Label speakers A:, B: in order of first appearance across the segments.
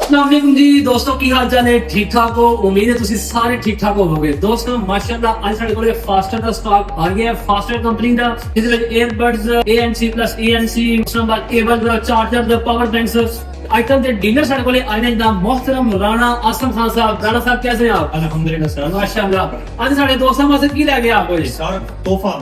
A: अस्सलामुअलैकुम जी दोस्तों की हाल चाल है ठीक ठाक हो। उम्मीद है तुसी सारे ठीक ठाक होवोगे। दोस्तों माशाअल्लाह आज साडे कोले फास्टर दा स्टॉक आ गया है। फास्टर कंपनी दा जिस विच airbuds ANC plus ANC number cable charger द पावर बैंक्स आइटम दे डीलर साडे कोले आए ने दा मोहतरम राणा आसम खान साहब। राणा साहब कैसे हैं आप?
B: अल्हम्दुलिल्लाह सर।
A: माशाअल्लाह आज साडे दोस्तों वास्ते की ले गए आप जी?
B: सर तोहफा।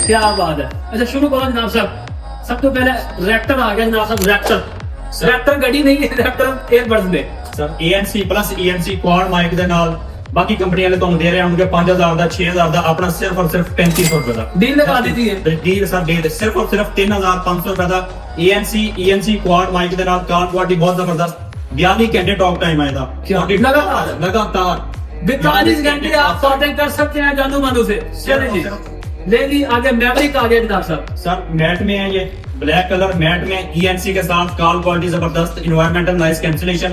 A: क्या बात है। अच्छा शुरू करो जनाब साहब। सब तो पहले रैप्टर आ गया जनाब साहब। रैप्टर गड्डी नहीं है, रैप्टर एयरबड्स ने
B: sir ANC plus ENC quad mic दे नाल बाकी कंपनी वाले ਤੁਹਾਨੂੰ ਦੇ ਰਹੇ ਹੋਣਗੇ 5000 ਦਾ 6000 ਦਾ ਆਪਣਾ ਸਿਰਫ ਔਰ ਸਿਰਫ 3500 ਰੁਪਏ ਦਾ
A: डील लगा दी थी ये।
B: डील सर डील सिर्फ और सिर्फ 3500 रुपए ਦਾ ENC क्वाड माइक ਦੇ ਨਾਲ ਕਾਰ ਕੁਆਲਿਟੀ ਬਹੁਤ ਜ਼ਬਰਦस्त 42 घंटे टॉक टाइम आएगा लगातार
A: 42 घंटे आप सॉर्टिंग कर सकते हैं जानू मानू से। चलिए जी ले ली आगे मैवरिक आ गया जनाब साहब।
B: सर मैट में है ये ब्लैक कलर मैट में ENC के साथ कॉल क्वालिटी जबरदस्त इन्वायरमेंटल नॉइज कैंसिलेशन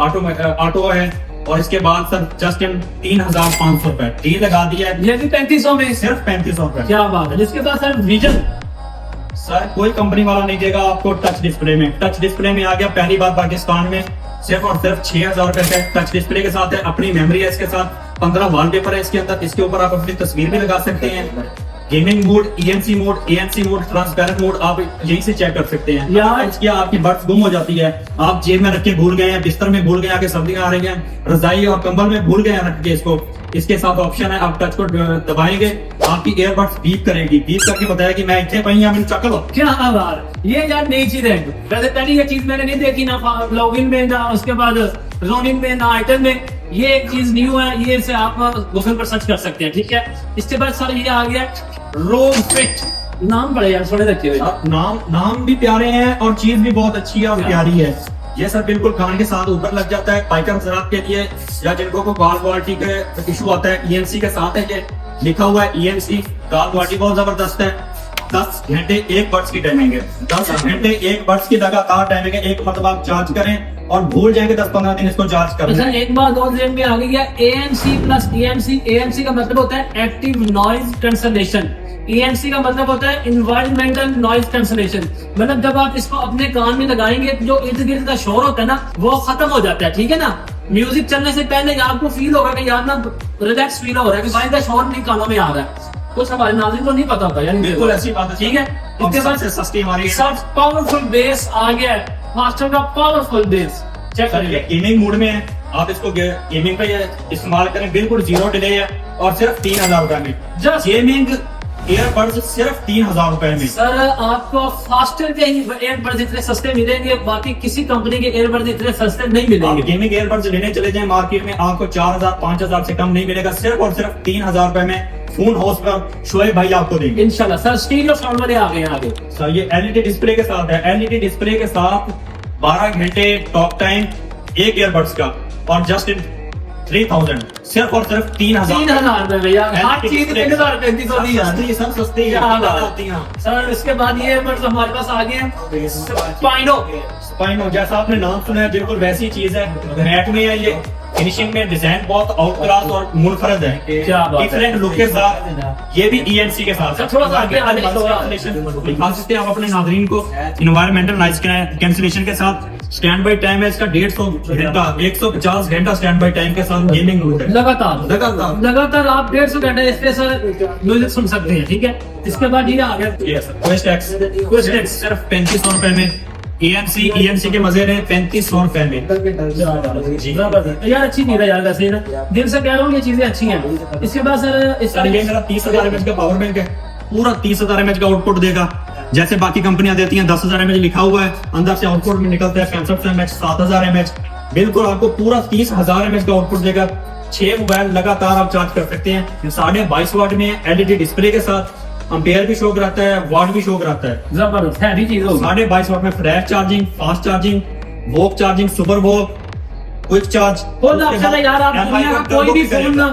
B: ऑटो है और इसके बाद सर जस्ट इन 3500 रुपए डील लगा दिया है।
A: ये भी 3500 में
B: सिर्फ 3500 रुपए।
A: क्या बात है। जिसके बाद सर विजन
B: सर कोई कंपनी वाला नहीं देगा आपको टच डिस्प्ले में। टच डिस्प्ले में आ गया पहली बार पाकिस्तान में सिर्फ और सिर्फ 6000 रुपए का टच डिस्प्ले के साथ है। अपनी मेमोरी है इसके साथ 15 वॉलपेपर है इसके अंदर। इसके ऊपर आप अपनी तस्वीर भी लगा सकते हैं। Gaming mode ANC mode transparent mode आप यहीं से चेक कर सकते हैं।
A: यार
B: इसकी आपकी बर्फ गुम हो जाती है, आप जेब में रख के भूल गए हैं, बिस्तर में भूल गए, आके सर्दियां आ रही हैं, रजाई और कंबल में भूल गए हैं रख के इसको। इसके साथ ऑप्शन है आप टच को दबाएंगे आपकी एयरबड्स बीप करेगी। बीप करके बताया कि मैं इतने पही मैंने चक लो।
A: क्या बात। ये यार नई चीज है। वैसे पहले ये चीज मैंने नहीं देखी ना लॉगिन में ना उसके बाद रोनिंग में ना आइटम में। ये एक चीज न्यू है। ये से आप गूगल पर सर्च कर सकते हैं। ठीक है। इसके बाद सर ये आ गया रोम फिट। नाम बड़े यार थोड़े रखे हुए।
B: नाम भी प्यारे हैं और चीज भी बहुत अच्छी है और प्यारी है। ये सर बिल्कुल कान के साथ ऊपर लग जाता है बाइकर हजरात के लिए या जिनको को कॉल क्वालिटी का इशू आता है। ENC के साथ है ये लिखा हुआ है ENC। कॉल क्वालिटी बहुत जबरदस्त है। 10 घंटे एक बर्ड्स की टाइमिंग है। 10 घंटे एक बर्ड्स की लगातार टाइमिंग है। एक मतलब आप चार्ज करें और भूल जाएंगे 10-15 दिन इसको चार्ज करें।
A: अच्छा एक बात और जेब में आ गई है ANC प्लस ENC। ANC का मतलब होता है एक्टिव नॉइज कैंसलेशन। ENC का मतलब होता है इन्वायरमेंटल नॉइज कैंसलेशन। मतलब जब आप इसको अपने कान में लगाएंगे जो इर्द गिर्द का शोर होता है ना वो खत्म हो जाता है। ठीक है ना। म्यूजिक चलने से पहले आपको फील होगा कि यार ना रिलैक्स फील हो रहा है कि भाई का शोर नहीं कानों में आ रहा है। कुछ हमारे नाज़रीन को नहीं पता होता यार।
B: बिल्कुल ऐसी बात है।
A: ठीक है। इसके बाद
B: से सस्ती हमारी
A: सब पावरफुल बेस आ गया है। मास्टर का पावरफुल बेस चेक करिए।
B: गेमिंग मोड में है आप इसको गेमिंग पे इस्तेमाल करें। बिल्कुल 0 डिले है और सिर्फ 3000 रुपए में
A: जस्ट
B: गेमिंग एयरबड्स सिर्फ 3000 रुपए में।
A: सर आपको फास्टर के ही एयरबड्स इतने सस्ते मिलेंगे। बाकी किसी कंपनी के एयरबड्स इतने सस्ते नहीं मिलेंगे।
B: गेमिंग एयरबड्स लेने चले जाएं मार्केट में आपको 4000-5000 से कम नहीं मिलेगा। सिर्फ और सिर्फ 3000 रुपए में फोन हाउस पर शोएब भाई आपको देंगे
A: इंशाल्लाह। सर स्टीरियो साउंड वाले आ गए आगे।
B: सर ये LED डिस्प्ले के साथ है। LED डिस्प्ले के साथ 12 घंटे टॉक टाइम एक एयरबड्स का और जस्ट इन 3000 सिर्फ और सिर्फ 3000
A: रुपए भैया। हर चीज 3000 3500
B: सब सस्ती है।
A: सर इसके बाद ये एयरबड्स हमारे पास आ गए हैं
B: स्पाइनो। जैसा आपने नाम सुना है बिल्कुल वैसी चीज है। मैट में है ये फिनिशिंग में डिजाइन बहुत आउट क्लास और मुनफरद है। डिफरेंट लुक के साथ ये भी ENC के साथ
A: थोड़ा सा आगे आने
B: दिखा सकते हैं आप अपने नाज़रीन को। इन्वायरमेंटल नॉइज कैंसिलेशन के साथ स्टैंड बाई टाइम है इसका 150 घंटा 150 घंटा स्टैंड बाई टाइम के साथ गेमिंग मोड है।
A: लगातार आप 150 घंटे इस पे सर म्यूजिक सुन सकते हैं। ठीक है। इसके बाद ये आ गया
B: क्वेस्ट एक्स सिर्फ 3500 रुपए में। ENC के मजे रहे 3500 रुपए में।
A: यार अच्छी चीज है यार। वैसे ना दिल से कह रहा हूँ ये चीजें अच्छी हैं। इसके बाद सर इसका
B: ये मेरा 30,000 mAh का पावर बैंक है। पूरा 30,000 mAh का आउटपुट देगा। जैसे बाकी कंपनियां देती हैं 10,000 mAh लिखा हुआ है अंदर से आउटपुट में निकलता है 65 mAh 7,000 mAh। बिल्कुल आपको पूरा 30,000 mAh का आउटपुट देगा। 6 मोबाइल लगातार आप चार्ज कर सकते हैं। 22.5 वाट में LED डिस्प्ले के साथ एम्पेयर भी शो कराता है वाट भी शो कराता है।
A: जबरदस्त हैवी चीज होगी।
B: 22.5 वाट में flash charging fast charging walk charging super walk quick charge
A: full option है यार। आप दुनिया का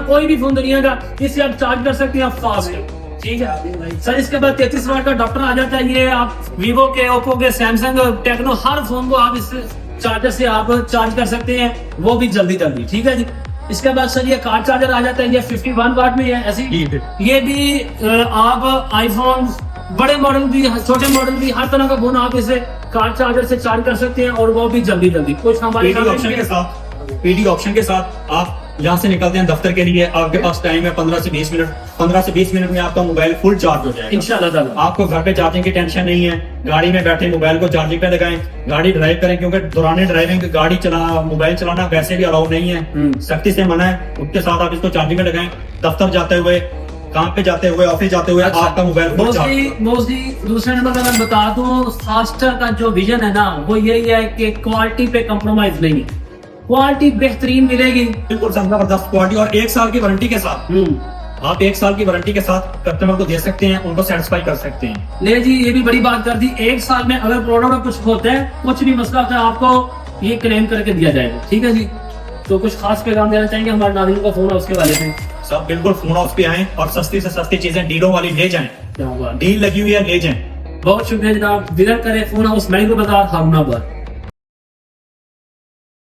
A: कोई भी फोन दुनिया का इससे आप चार्ज कर सकते हैं फास्ट। ठीक है सर। इसके बाद 33 वाट का डॉक्टर आ जाता है। ये आप वीवो के ओप्पो के सैमसंग टेक्नो हर फोन को आप इस चार्जर से आप चार्ज कर सकते हैं वो भी जल्दी। ठीक है जी। इसके बाद सर ये कार चार्जर आ जाता है। ये 51 वाट में है ऐसी। ये भी आप आईफोन बड़े मॉडल भी, छोटे मॉडल भी, हर तरह का फोन आप इसे कार चार्जर से चार्ज कर सकते हैं और वो भी जल्दी जल्दी। कुछ हमारे
B: पीडी ऑप्शन के साथ, पीडी ऑप्शन के साथ आप यहाँ से निकलते हैं दफ्तर के लिए, आपके पास टाइम है 15 से 20 मिनट। 15 से 20 मिनट में आपका मोबाइल फुल चार्ज हो जाएगा
A: इंशाल्लाह ताला।
B: आपको घर पे चार्जिंग की टेंशन नहीं है। गाड़ी में बैठे मोबाइल को चार्जिंग पे लगाएं, गाड़ी ड्राइव करें, क्योंकि दौरान ड्राइविंग गाड़ी चलाना, मोबाइल चलाना वैसे भी अलाउ नहीं है, सख्ती से मना है। उसके साथ आप इसको चार्जिंग पे लगाएं, दफ्तर जाते हुए, काम पे जाते हुए, ऑफिस जाते हुए आपका मोबाइल फुल चार्ज।
A: मोस्टली दूसरे नंबर पर मैं बता दूं, फास्टर का जो विजन है ना वो यही है कि क्वालिटी पे कॉम्प्रोमाइज नहीं है, क्वालिटी बेहतरीन मिलेगी,
B: बिल्कुल जबरदस्त क्वालिटी और 1 साल की वारंटी के साथ। आप 1 साल की वारंटी के साथ कस्टमर को दे सकते हैं, उनको सेटिस्फाई कर सकते हैं।
A: ले जी, ये भी बड़ी बात कर दी। 1 साल में अगर प्रोडक्ट में कुछ होता है, कुछ भी मसला होता है, आपको ये क्लेम करके दिया जाएगा। ठीक है जी। तो कुछ खास पैगाम देना चाहेंगे हमारे नाज़रीन को फोन हाउस के वाले से?
B: सब बिल्कुल फोन हाउस पे आए और सस्ती से सस्ती चीजें डीलों वाली ले जाएं।
A: क्या हुआ?
B: डील लगी हुई है, ले जाएं।
A: बहुत शुक्रिया जनाब। विजिट करें फोन हाउस मेडिकल बाजार, हारूनाबाद।